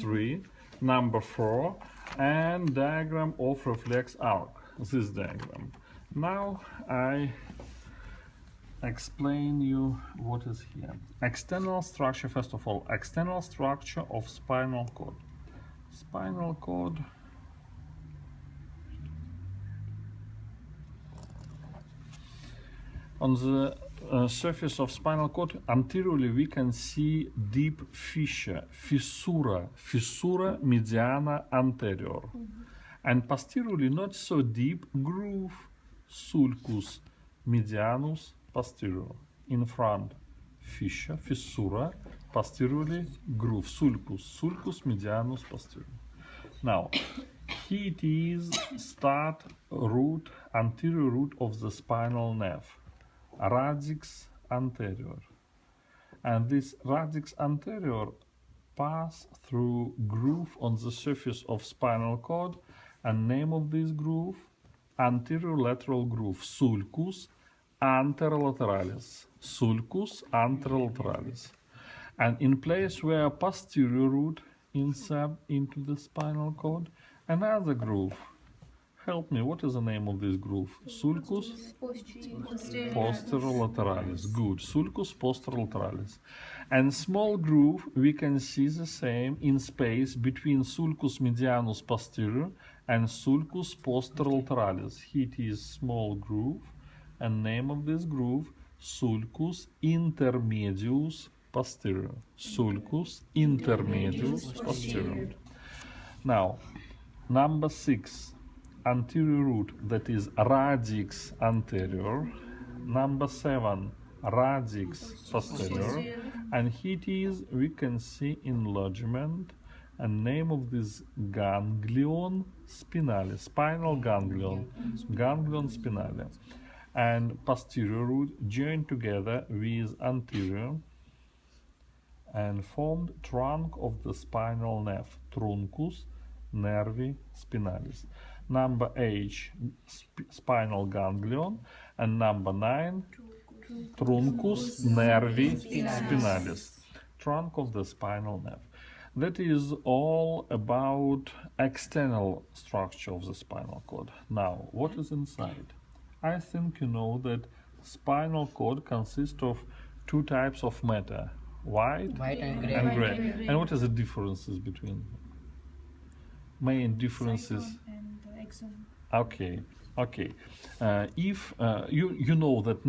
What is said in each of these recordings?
3, number 4, and diagram of reflex arc, this diagram. Now I explain you what is here. External structure, first of all, external structure of spinal cord. Spinal cord on the surface of spinal cord, anteriorly we can see deep fissure, fissura mediana anterior. And posteriorly not so deep, groove, sulcus medianus posterior. In front, fissura, posteriorly groove, sulcus medianus posterior. Now, here it is start root, anterior root of the spinal nerve, radix anterior. And this radix anterior pass through groove on the surface of spinal cord, and name of this groove, anterior lateral groove, sulcus anterolaterales, sulcus anterolaterales. And in place where posterior root insert into the spinal cord, another groove. Help me, what is the name of this groove? Sulcus posterolaterales. Good, sulcus posterolaterales. And small groove, we can see the same in space between sulcus medianus posterior and sulcus posterolaterales. Here it is small groove, and name of this groove, sulcus intermedius posterior. Sulcus intermedius posterior. Now, number 6, anterior root, that is radix anterior. Number 7, radix posterior. And here it is, we can see enlargement, and name of this ganglion spinalis, spinal ganglion, ganglion spinalis. And posterior root joined together with anterior and formed trunk of the spinal nerve, truncus nervi spinalis. Number 8, spinal ganglion, and number 9, truncus nervi spinalis, trunk of the spinal nerve. That is all about external structure of the spinal cord. Now, what is inside? I think you know that spinal cord consists of 2 types of matter, white and gray. And what is the differences between them? Main differences. Okay. If you know that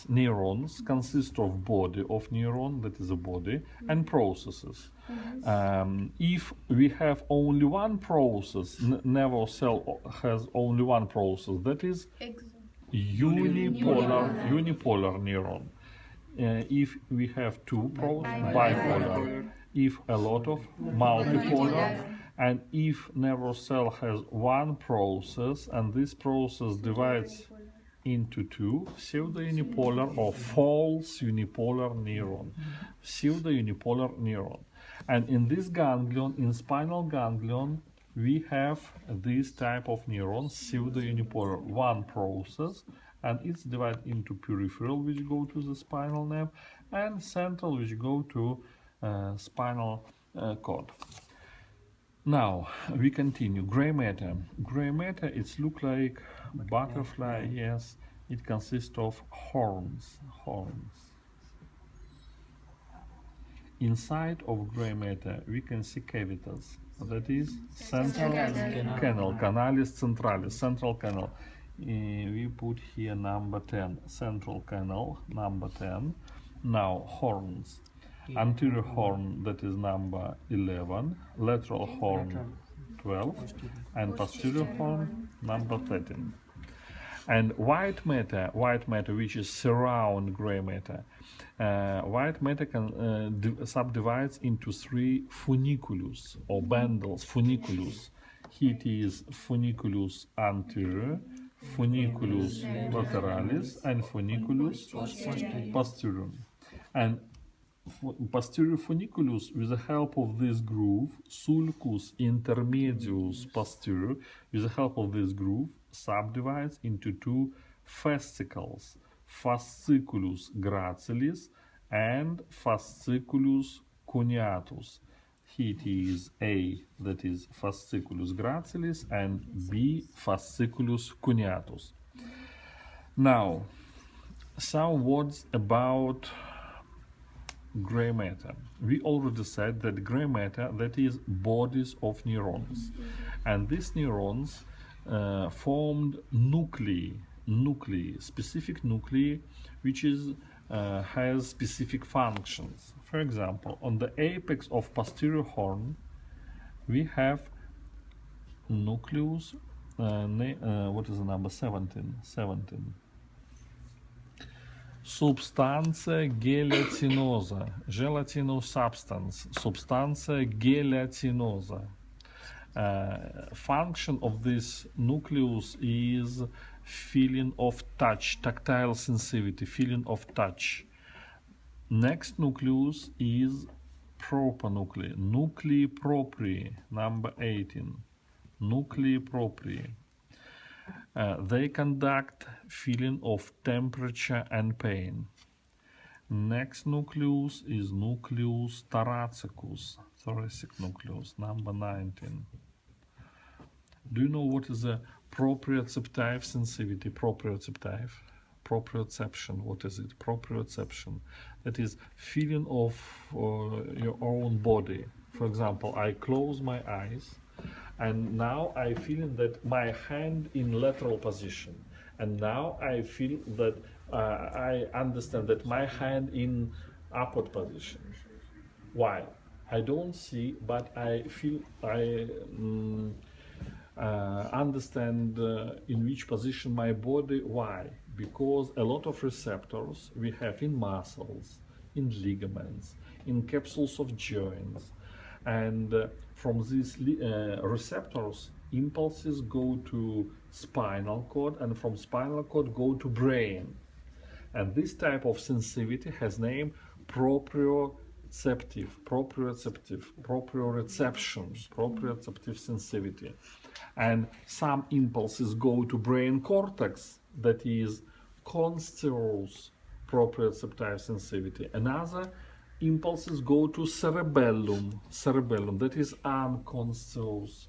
neurons consist of body of neuron, that is a body, and processes. If we have only one process, nerve cell has only one process, that is unipolar neuron. If we have 2 processes, bipolar. If a lot of, multipolar. And if nerve cell has one process, and this process divides into 2, pseudo-unipolar or false unipolar neuron. Pseudo-unipolar neuron. And in this ganglion, in spinal ganglion, we have this type of neuron, pseudo-unipolar, one process, and it's divided into peripheral, which go to the spinal nerve, and central, which go to spinal cord. Now we continue. Gray matter. Gray matter, it looks like butterfly. Yes, it consists of horns. Inside of gray matter, we can see cavities. That is central canal, canalis centralis, central canal. We put here number 10, central canal, number 10. Now horns. Anterior horn, that is number 11, lateral horn 12, and posterior horn number 13. And white matter, which is surround gray matter, white matter can subdivides into 3 funiculus or bundles, funiculus. Here it is funiculus anterior, funiculus lateralis, and funiculus posterior. And posterior funiculus, with the help of this groove, sulcus intermedius posterior, with the help of this groove, subdivides into 2 fascicles, fasciculus gracilis and fasciculus cuneatus. Here it is A, that is fasciculus gracilis, and B, fasciculus cuneatus. Now, some words about gray matter. We already said that gray matter, that is bodies of neurons, and these neurons formed nuclei, specific nuclei, which is has specific functions. For example, on the apex of posterior horn, we have nucleus. What is the number? 17. Substantia gelatinosa, gelatinous substance, substantia gelatinosa. Function of this nucleus is feeling of touch, tactile sensitivity, feeling of touch. Next nucleus is propernuclei, nuclei proprii, number 18, nuclei proprii. They conduct feeling of temperature and pain. Next nucleus is nucleus thoracicus, thoracic nucleus, number 19. Do you know what is a proprioceptive sensitivity? Proprioception, what is it? Proprioception. That is feeling of your own body. For example, I close my eyes, and now I feel that my hand in lateral position, and now I feel that I understand that my hand in upward position. Why? I don't see, but I feel I understand in which position my body. Why? Because a lot of receptors we have in muscles, in ligaments, in capsules of joints, and from these receptors, impulses go to spinal cord, and from spinal cord go to brain. And this type of sensitivity has name proprioceptive sensitivity. And some impulses go to brain cortex, that is conscious proprioceptive sensitivity. Another impulses go to cerebellum, that is unconscious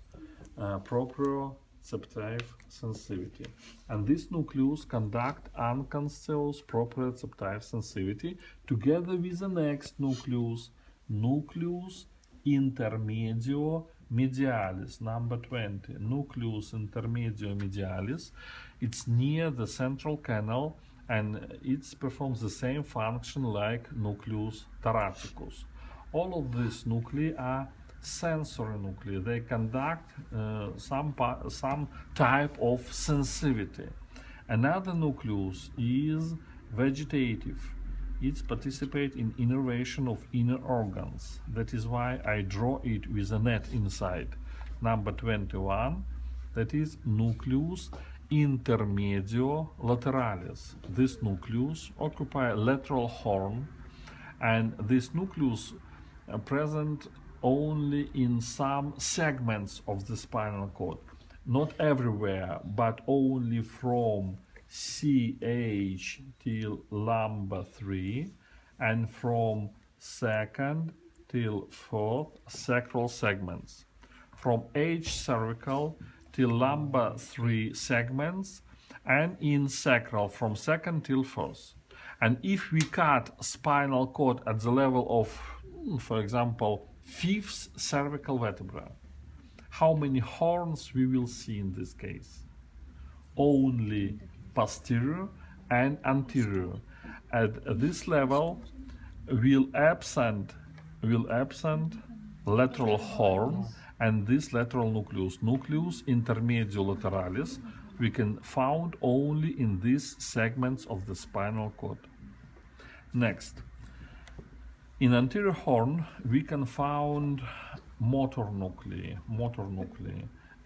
proprioceptive sensitivity. And this nucleus conduct unconscious proprioceptive sensitivity together with the next nucleus, nucleus intermedio medialis, number 20. Nucleus intermedio medialis. It's near the central canal, and it performs the same function like nucleus thoracicus. All of these nuclei are sensory nuclei. They conduct some type of sensitivity. Another nucleus is vegetative. It participates in innervation of inner organs. That is why I draw it with a net inside. Number 21, that is nucleus intermedio lateralis. This nucleus occupies lateral horn, and this nucleus present only in some segments of the spinal cord. Not everywhere, but only from CH till lumbar 3, and from second till fourth sacral segments. From H cervical till lumbar 3 segments, and in sacral from second till first. And if we cut spinal cord at the level of, for example, 5th cervical vertebra, how many horns we will see in this case? Only posterior and anterior. At this level will absent lateral horn, and this lateral nucleus, nucleus intermedio lateralis, we can found only in these segments of the spinal cord. Next, in anterior horn we can found motor nuclei,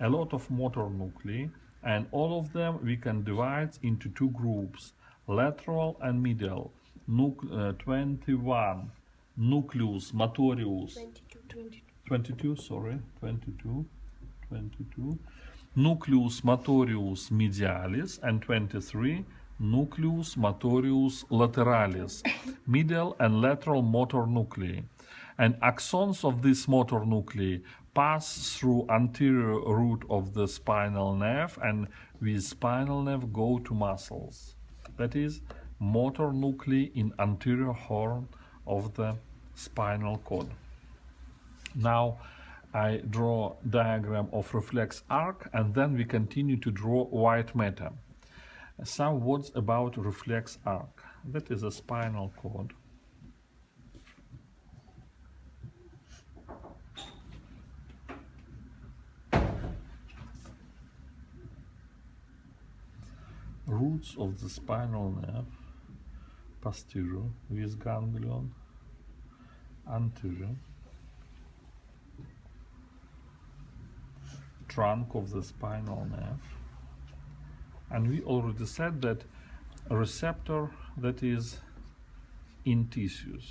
a lot of motor nuclei, and all of them we can divide into two groups, lateral and medial. 21 nucleus motorius, 22 nucleus motorius medialis, and 23 nucleus motorius lateralis, medial and lateral motor nuclei. And axons of this motor nuclei pass through anterior root of the spinal nerve, and with spinal nerve go to muscles. That is, motor nuclei in anterior horn of the spinal cord. Now I draw diagram of reflex arc, and then we continue to draw white matter. Some words about reflex arc. That is a spinal cord. Roots of the spinal nerve, posterior with ganglion, anterior, trunk of the spinal nerve, and we already said that a receptor that is in tissues.